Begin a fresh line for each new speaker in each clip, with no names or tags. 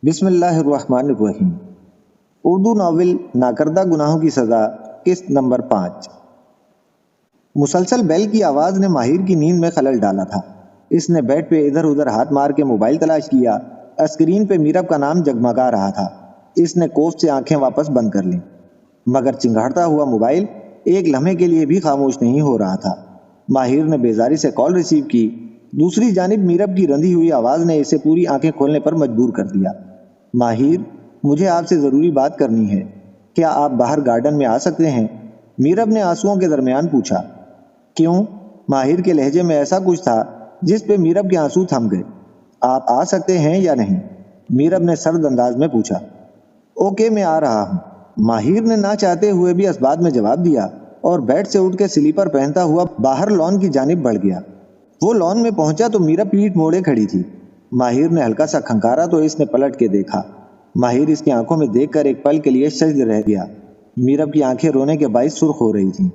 بسم اللہ الرحمن الرحیم۔ اردو ناول ناکردہ گناہوں کی سزا، قسط نمبر 5۔ مسلسل بیل کی آواز نے ماہر کی نیند میں خلل ڈالا تھا۔ اس نے بیڈ پہ ادھر ادھر ہاتھ مار کے موبائل تلاش کیا۔ اسکرین پہ میرب کا نام جگمگا رہا تھا۔ اس نے کوفت سے آنکھیں واپس بند کر لیں، مگر چنگھاڑتا ہوا موبائل ایک لمحے کے لیے بھی خاموش نہیں ہو رہا تھا۔ ماہر نے بیزاری سے کال ریسیو کی۔ دوسری جانب میرب کی رندھی ہوئی آواز نے اسے پوری آنکھیں کھولنے پر مجبور کر دیا۔ ماہر، مجھے آپ سے ضروری بات کرنی ہے، کیا آپ باہر گارڈن میں آ سکتے ہیں؟ میرب نے آنسوؤں کے درمیان پوچھا۔ کیوں؟ ماہر کے لہجے میں ایسا کچھ تھا جس پہ میرب کے آنسو تھم گئے۔ آپ آ سکتے ہیں یا نہیں؟ میرب نے سرد انداز میں پوچھا۔ اوکے، میں آ رہا ہوں، ماہر نے نہ چاہتے ہوئے بھی اس بات میں جواب دیا اور بیڈ سے اٹھ کے سلیپر پہنتا ہوا باہر لان کی جانب بڑھ گیا۔ وہ لان میں پہنچا تو میرب پیٹھ موڑے کھڑی تھی۔ ماہر نے ہلکا سا کھنکارا تو اس نے پلٹ کے دیکھا۔ ماہر اس کی آنکھوں میں دیکھ کر ایک پل کے لیے سجد رہ گیا۔ میرب کی آنکھیں رونے کے باعث سرخ ہو رہی تھیں۔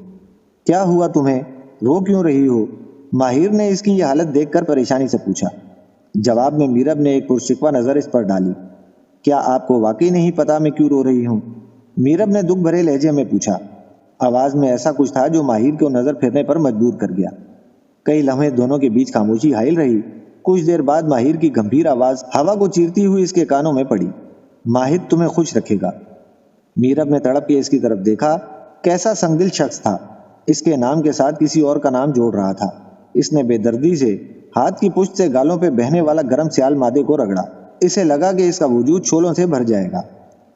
کیا ہوا تمہیں؟ رو کیوں رہی ہو؟ ماہر نے اس کی یہ حالت دیکھ کر پریشانی سے پوچھا۔ جواب میں میرب نے ایک پرشکوہ نظر اس پر ڈالی۔ کیا آپ کو واقعی نہیں پتا میں کیوں رو رہی ہوں؟ میرب نے دکھ بھرے لہجے میں پوچھا۔ آواز میں ایسا کچھ تھا جو ماہر کو نظر پھرنے پر مجبور کر گیا۔ کئی لمحے دونوں کے بیچ خاموشی حائل رہی۔ کچھ دیر بعد ماہر کی گمبھیر آواز ہوا کو چیرتی ہوئی اس کے کانوں میں پڑی۔ ماہر تمہیں خوش رکھے گا۔ میرب نے تڑپ کے اس کی طرف دیکھا۔ کیسا سنگدل شخص تھا، اس کے نام کے ساتھ کسی اور کا نام جوڑ رہا تھا۔ اس نے بے دردی سے ہاتھ کی پشت سے گالوں پہ بہنے والا گرم سیال مادے کو رگڑا۔ اسے لگا کہ اس کا وجود شعلوں سے بھر جائے گا۔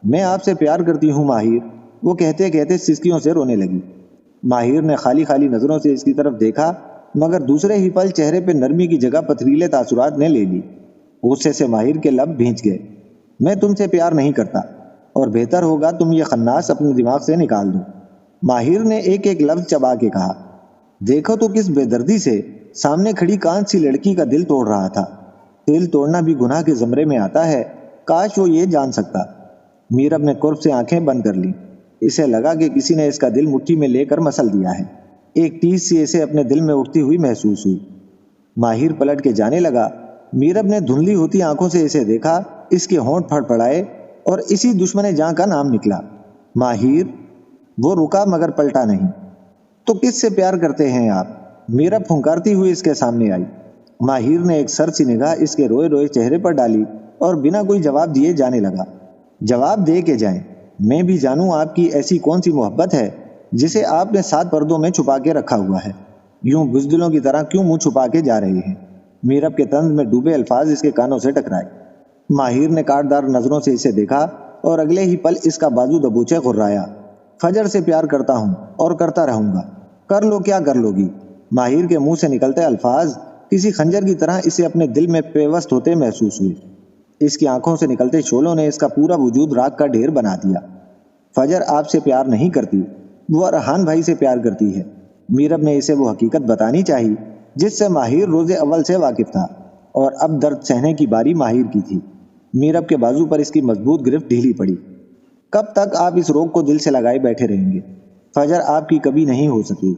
میں آپ سے پیار کرتی ہوں ماہر، وہ کہتے کہتے سسکیوں سے رونے لگی۔ ماہر نے خالی خالی نظروں سے اس کی طرف دیکھا، مگر دوسرے ہی پل چہرے پہ نرمی کی جگہ پتھریلے تاثرات نے لے لی۔ غصے سے ماہر کے لب بھینچ گئے۔ میں تم سے پیار نہیں کرتا، اور بہتر ہوگا تم یہ خناس اپنے دماغ سے نکال دو، ماہر نے ایک ایک لفظ چبا کے کہا۔ دیکھو تو کس بے دردی سے سامنے کھڑی کانچ سی لڑکی کا دل توڑ رہا تھا۔ دل توڑنا بھی گناہ کے زمرے میں آتا ہے، کاش وہ یہ جان سکتا۔ میرب نے قرب سے آنکھیں بند کر لی۔ اسے لگا کہ کسی نے اس کا دل مٹھی میں لے کر مسل دیا ہے۔ ایک ٹیس سی اسے اپنے دل میں اٹھتی ہوئی محسوس ہوئی۔ ماہر پلٹ کے جانے لگا۔ میرب نے دھندلی ہوتی آنکھوں سے اسے دیکھا۔ اس کے ہونٹ پھڑ پڑائے اور اسی دشمن جاں کا نام نکلا، ماہر۔ وہ رکا مگر پلٹا نہیں۔ تو کس سے پیار کرتے ہیں آپ؟ میرب پھنکارتی ہوئی اس کے سامنے آئی۔ ماہر نے ایک سر سی نگاہ اس کے روئے روئے چہرے پر ڈالی اور بنا کوئی جواب دیے جانے لگا۔ جواب دے کے جائیں، میں بھی جانوں آپ کی ایسی کون سی محبت ہے جسے آپ نے 7 پردوں میں چھپا کے رکھا ہوا ہے۔ یوں بزدلوں کی طرح کیوں منہ چھپا کے جا رہے ہیں؟ میرب کے طنز میں ڈوبے الفاظ اس کے کانوں سے ٹکرائے۔ ماہر نے کاٹدار نظروں سے اسے دیکھا اور اگلے ہی پل اس کا بازو دبوچے غرایا۔ فجر سے پیار کرتا ہوں اور کرتا رہوں گا، کر لو کیا کر لو گی۔ ماہر کے منہ سے نکلتے الفاظ کسی خنجر کی طرح اسے اپنے دل میں پیوست ہوتے محسوس ہوئے۔ اس کی آنکھوں سے نکلتے شعلوں نے اس کا پورا وجود راکھ کا ڈھیر بنا دیا۔ فجر آپ سے پیار نہیں کرتی، وہ ارحان بھائی سے پیار کرتی ہے۔ میرب نے اسے وہ حقیقت بتانی چاہی جس سے ماہر روز اول سے واقف تھا، اور اب درد سہنے کی باری ماہر کی تھی۔ میرب کے بازو پر اس کی مضبوط گرفت ڈھیلی پڑی۔ کب تک آپ اس روگ کو دل سے لگائے بیٹھے رہیں گے؟ فجر آپ کی کبھی نہیں ہو سکی،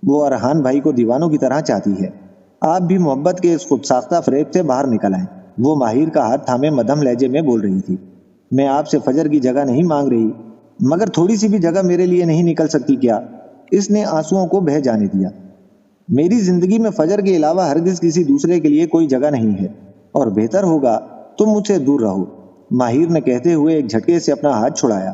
وہ ارحان بھائی کو دیوانوں کی طرح چاہتی ہے۔ آپ بھی محبت کے اس خود ساختہ فریب سے باہر نکل آئیں۔ وہ ماہر کا ہاتھ تھامے مدھم لہجے میں بول رہی تھی۔ میں آپ سے فجر کی جگہ نہیں مانگ رہی، مگر تھوڑی سی بھی جگہ میرے لیے نہیں نکل سکتی کیا؟ اس نے آنسوؤں کو بہہ جانے دیا۔ میری زندگی میں فجر کے علاوہ ہرگز کسی دوسرے کے لیے کوئی جگہ نہیں ہے، اور بہتر ہوگا تم مجھ سے دور رہو، ماہر نے کہتے ہوئے ایک جھٹکے سے اپنا ہاتھ چھڑایا۔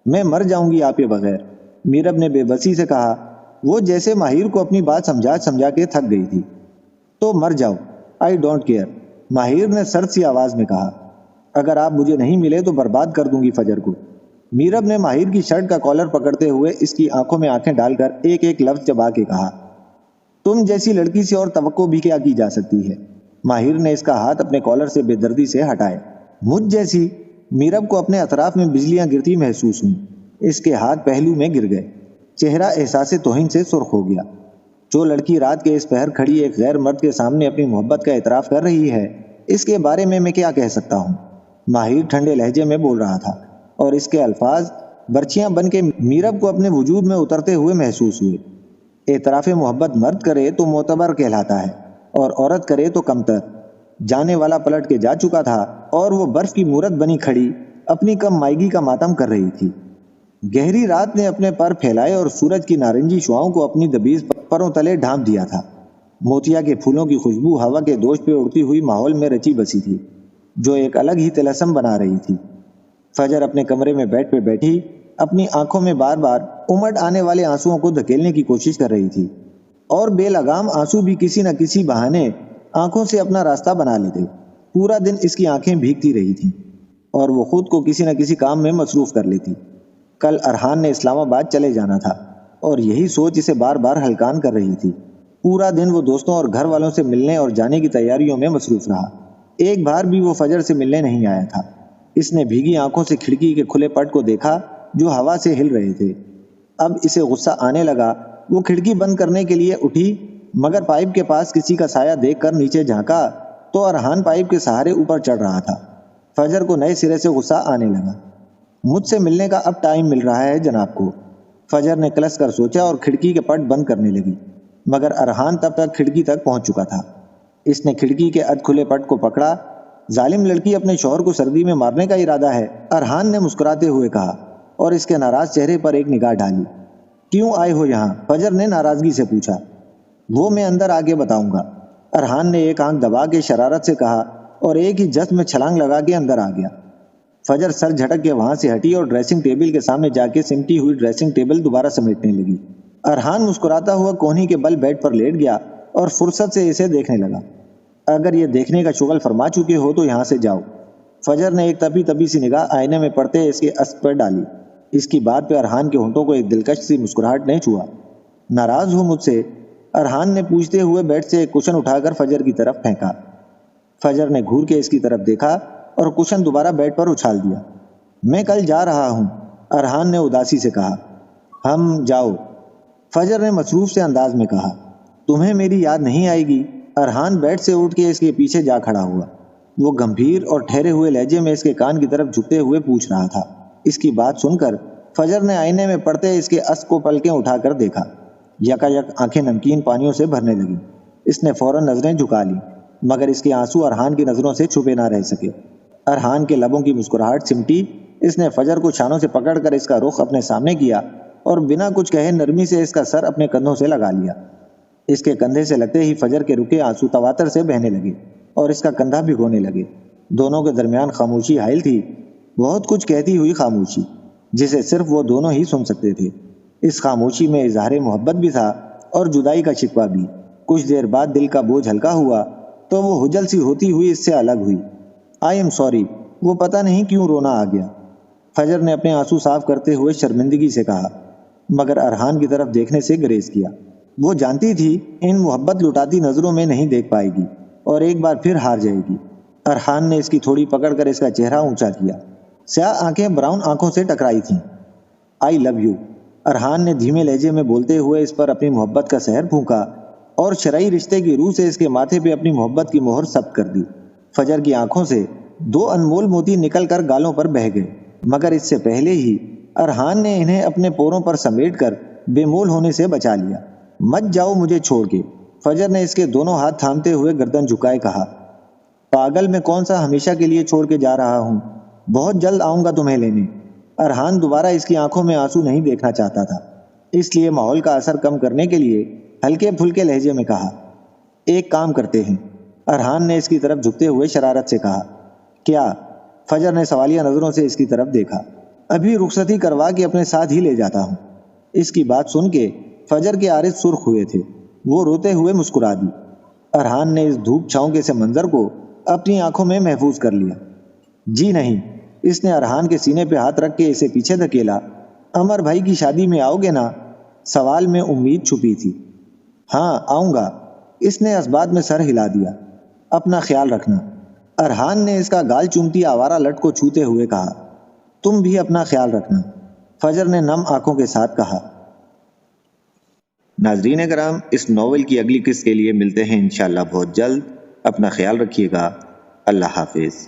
میں مر جاؤں گی آپ کے بغیر، میرب نے بے بسی سے کہا۔ وہ جیسے ماہر کو اپنی بات سمجھا کے تھک گئی تھی۔ تو مر جاؤ، آئی ڈونٹ کیئر، ماہر نے سرد سی آواز میں کہا۔ اگر آپ مجھے نہیں ملے تو برباد کر دوں گی فجر کو۔ میرب نے ماہر کی شرٹ کا کالر پکڑتے ہوئے اس کی آنکھوں میں آنکھیں ڈال کر ایک ایک لفظ چبا کے کہا۔ تم جیسی لڑکی سے اور توقع بھی کیا کی جا سکتی ہے؟ ماہر نے اس کا ہاتھ اپنے کالر سے بے دردی سے ہٹائے۔ مجھ جیسی؟ میرب کو اپنے اطراف میں بجلیاں گرتی محسوس ہوئیں۔ اس کے ہاتھ پہلو میں گر گئے۔ چہرہ احساس توہین سے سرخ ہو گیا۔ جو لڑکی رات کے اس پہر کھڑی ایک غیر مرد کے سامنے اپنی محبت کا اعتراف کر رہی ہے، اس کے بارے میں کیا کہہ سکتا ہوں؟ ماہر ٹھنڈے لہجے میں بول رہا تھا، اور اس کے الفاظ برچیاں بن کے میرب کو اپنے وجود میں اترتے ہوئے محسوس ہوئے۔ اعتراف محبت مرد کرے تو معتبر کہلاتا ہے، اور عورت کرے تو کمتر۔ جانے والا پلٹ کے جا چکا تھا اور وہ برف کی مورت بنی کھڑی اپنی کم مائیگی کا ماتم کر رہی تھی۔ گہری رات نے اپنے پر پھیلائے اور سورج کی نارنجی شعاؤں کو اپنی دبیز پروں تلے ڈھانپ دیا تھا۔ موتیا کے پھولوں کی خوشبو ہوا کے دوش پہ اڑتی ہوئی ماحول میں رچی بسی تھی، جو ایک الگ ہی طلسم بنا رہی تھی۔ فجر اپنے کمرے میں بیڈ پہ بیٹھی اپنی آنکھوں میں بار بار امٹ آنے والے آنسوؤں کو دھکیلنے کی کوشش کر رہی تھی، اور بے لگام آنسو بھی کسی نہ کسی بہانے آنکھوں سے اپنا راستہ بنا لیتے۔ پورا دن اس کی آنکھیں بھیگتی رہی تھیں اور وہ خود کو کسی نہ کسی کام میں مصروف کر لیتی۔ کل ارحان نے اسلام آباد چلے جانا تھا اور یہی سوچ اسے بار بار ہلکان کر رہی تھی۔ پورا دن وہ دوستوں اور گھر والوں سے ملنے اور جانے کی تیاریوں میں مصروف رہا۔ ایک بار بھی وہ فجر سے ملنے نہیں آیا تھا۔ اس نے بھیگی آنکھوں سے کھڑکی کے کھلے پٹ کو دیکھا جو ہوا سے ہل رہے تھے۔ اب اسے غصہ آنے لگا۔ وہ کھڑکی بند کرنے کے لیے اٹھی، مگر پائپ کے پاس کسی کا سایہ دیکھ کر نیچے جھانکا تو ارحان پائپ کے سہارے اوپر چڑھ رہا تھا۔ فجر کو نئے سرے سے غصہ آنے لگا۔ مجھ سے ملنے کا اب ٹائم مل رہا ہے جناب کو، فجر نے کلس کر سوچا اور کھڑکی کے پٹ بند کرنے لگی، مگر ارحان تب تک کھڑکی تک پہنچ چکا تھا۔ اس نے کھڑکی کے ادھ کھلے پٹ کو پکڑا۔ ظالم لڑکی اپنے شوہر کو سردی میں مارنے کا ارادہ ہے، ارحان نے مسکراتے ہوئے کہا اور اس کے ناراض چہرے پر ایک نگاہ ڈالی۔ کیوں آئے ہو یہاں؟ فجر نے ناراضگی سے پوچھا۔ وہ میں اندر آگے بتاؤں گا، ارحان نے ایک آنکھ دبا کے شرارت سے کہا اور ایک ہی جست میں چھلانگ لگا کے اندر آ گیا۔ فجر سر جھٹک کے وہاں سے ہٹی اور ڈریسنگ ٹیبل کے سامنے جا کے سمٹی ہوئی ڈریسنگ ٹیبل دوبارہ سمیٹنے لگی۔ ارحان مسکراتا ہوا کونہی کے بل بیڈ پر لیٹ گیا اور فرصت سے اسے دیکھنے لگا۔ اگر یہ دیکھنے کا شغل فرما چکے ہو تو یہاں سے جاؤ۔ فجر نے ایک تپی تپی سی نگاہ آئینے میں پڑتے اس کے اسب پر ڈالی۔ اس کی بات پہ ارحان کے ہونٹوں کو ایک دلکش سی مسکراہٹ نے چھوا۔ ناراض ہو مجھ سے؟ ارحان نے پوچھتے ہوئے بیڈ سے ایک کشن اٹھا کر فجر کی طرف پھینکا۔ فجر نے گھور کے اس کی طرف دیکھا اور کشن دوبارہ بیڈ پر اچھال دیا۔ میں کل جا رہا ہوں، ارحان نے اداسی سے کہا۔ ہم جاؤ، فجر نے مصروف سے انداز میں کہا۔ تمہیں میری یاد نہیں آئے گی؟ ارحان بیڈ سے اٹھ کے اس کے پیچھے جا کھڑا ہوا۔ وہ گمبھیر اور ٹھہرے ہوئے لہجے میں اس کے کان کی طرف جھکتے ہوئے پوچھ رہا تھا۔ اس کی بات سن کر فجر نے آئینے میں پڑتے اس کے اسب کو پلکیں اٹھا کر دیکھا۔ یکا یک آنکھیں نمکین پانیوں سے بھرنے لگیں۔ اس نے فوراً نظریں جھکا لیں، مگر اس کے آنسو ارحان کی نظروں سے چھپے نہ رہ سکے۔ ارحان کے لبوں کی مسکراہٹ سمٹی۔ اس نے فجر کو شانوں سے پکڑ کر اس کا رخ اپنے سامنے کیا اور بنا کچھ کہے نرمی سے اس کا سر اپنے کندھوں سے لگا لیا۔ اس کے کندھے سے لگتے ہی فجر کے رکے آنسو تواتر سے بہنے لگے اور اس کا کندھا بھگونے لگے۔ دونوں کے درمیان خاموشی حائل تھی، بہت کچھ کہتی ہوئی خاموشی، جسے صرف وہ دونوں ہی سن سکتے تھے۔ اس خاموشی میں اظہار محبت بھی تھا اور جدائی کا شکوہ بھی۔ کچھ دیر بعد دل کا بوجھ ہلکا ہوا تو وہ ہجل سی ہوتی ہوئی اس سے الگ ہوئی۔ آئی ایم سوری، وہ پتہ نہیں کیوں رونا آ گیا، فجر نے اپنے آنسو صاف کرتے ہوئے شرمندگی سے کہا، مگر ارحان کی طرف دیکھنے سے گریز کیا۔ وہ جانتی تھی ان محبت لٹاتی نظروں میں نہیں دیکھ پائے گی اور ایک بار پھر ہار جائے گی۔ ارحان نے اس کی تھوڑی پکڑ کر اس کا چہرہ اونچا کیا۔ سیاہ آنکھیں براؤن آنکھوں سے ٹکرائی تھیں۔ آئی لو یو، ارحان نے دھیمے لہجے میں بولتے ہوئے اس پر اپنی محبت کا سحر پھونکا اور شرعی رشتے کی روح سے اس کے ماتھے پہ اپنی محبت کی مہر ثبت کر دی۔ فجر کی آنکھوں سے دو انمول موتی نکل کر گالوں پر بہہ گئے، مگر اس سے پہلے ہی ارحان نے انہیں اپنے پوروں پر سمیٹ کر بے مول ہونے سے بچا لیا۔ مت جاؤ مجھے چھوڑ کے، فجر نے اس کے دونوں ہاتھ تھامتے ہوئے گردن جھکائے کہا۔ پاگل، میں کون سا ہمیشہ کے لیے چھوڑ کے جا رہا ہوں، بہت جلد آؤں گا تمہیں لینے۔ ارحان دوبارہ اس کی آنکھوں میں آنسو نہیں دیکھنا چاہتا تھا، اس لیے ماحول کا اثر کم کرنے کے لیے ہلکے پھلکے لہجے میں کہا۔ ایک کام کرتے ہیں، ارحان نے اس کی طرف جھکتے ہوئے شرارت سے کہا۔ کیا؟ فجر نے سوالیہ نظروں سے اس کی طرف دیکھا۔ ابھی رخصتی کروا کے اپنے ساتھ ہی لے جاتا ہوں۔ اس کی بات سن کے فجر کے عارض سرخ ہوئے تھے، وہ روتے ہوئے مسکرا دی۔ ارحان نے اس دھوپ چھاؤں کے سے منظر کو اپنی آنکھوں میں محفوظ کر لیا۔ جی نہیں، اس نے ارحان کے سینے پہ ہاتھ رکھ کے اسے پیچھے دھکیلا۔ امر بھائی کی شادی میں آؤ گے نا؟ سوال میں امید چھپی تھی۔ ہاں آؤں گا، اس نے اس بات میں سر ہلا دیا۔ اپنا خیال رکھنا، ارحان نے اس کا گال چومتی آوارہ لٹ کو چھوتے ہوئے کہا۔ تم بھی اپنا خیال رکھنا، فجر نے نم آنکھوں کے ساتھ کہا۔ ناظرین کرام، اس ناول کی اگلی قسط کے لیے ملتے ہیں انشاءاللہ بہت جلد۔ اپنا خیال رکھیے گا، اللہ حافظ۔